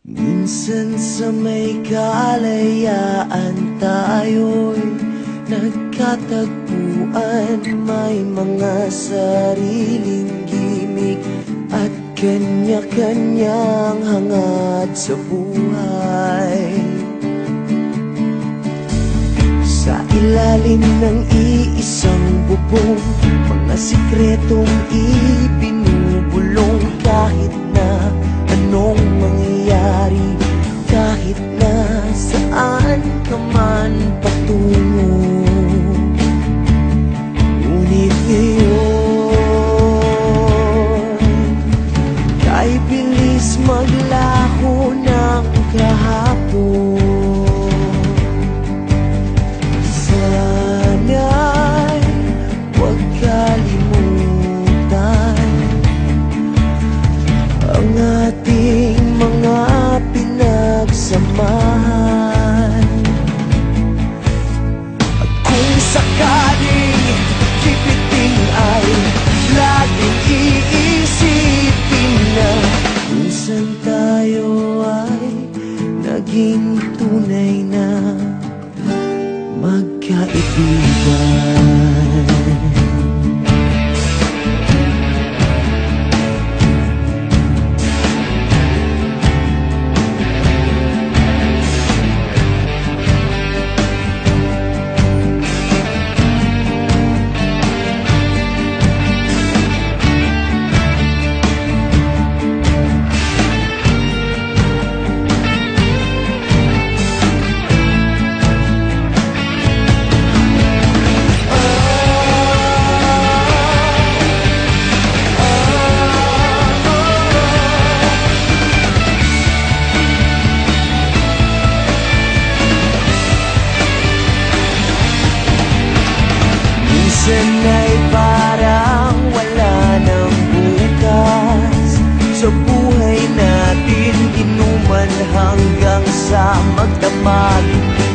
Minsan sa may kalayaan tayo'y nagkatagpuan. May mga sariling gimik at kanya-kanyang hangad sa buhay. Sa ilalim ng iisang bubong, mga sikretong ibinubulong. Kahit na anong mangyayari, kahit na saan ka man patungo, ngunit ngayon, kay bilis maglaho ng kahapon. Sana'y huwag kalimutan ang ating mga pinagsamahan. At kung sakaling kipiting ay laging iisipin na minsan tayo ay naging tunay na magkaibigan. Minsan ay parang wala ng bukas sa buhay natin, inuman hanggang sa magdamag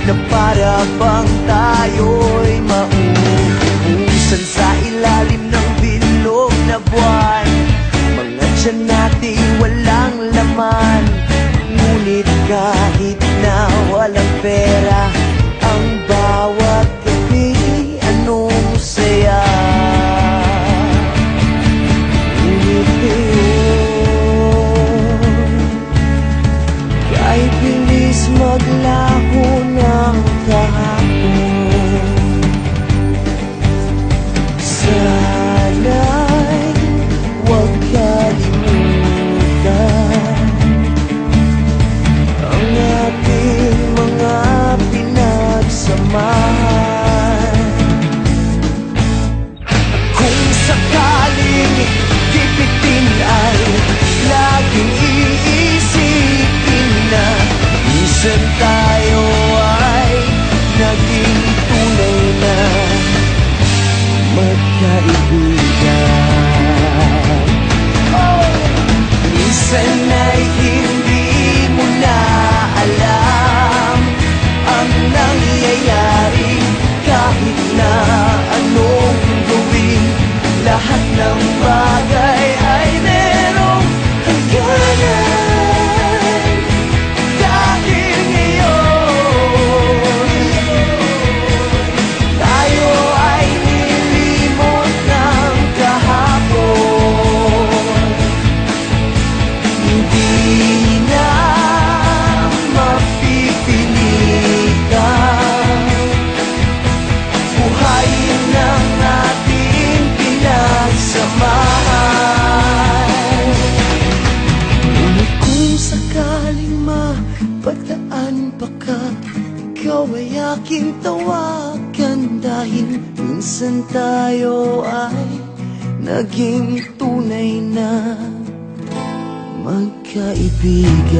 na para bang tayo'y mauubusan sa ilalim ng bilog na buwan. Mga tiyan natin walang laman, ngunit kahit na walang pera, ang bawat gabi anong saya. Ngunit ngayon, kay bilis maglaho ng kahapon. Sana'y huwag kalimutan ang ating mga pinagsamahan. Kung sakaling kipitin ay laging iisipin na minsan tayo ay naging tunay na magkaibigan. Minsan ay hindi mo na alam ang nangyayari, kahit na anong gawin, lahat ng bagay ay merong hangganan. Dahil ngayon, tayo ay nilimot ng kahapon. Hindi na mapipilitan buhayin ng ating pinagsamahan. Ngunit kung sakaling mapagdaan pa ka, ikaw ay aking tawagan. Dahil minsan tayo ay naging tunay na magkaibigan.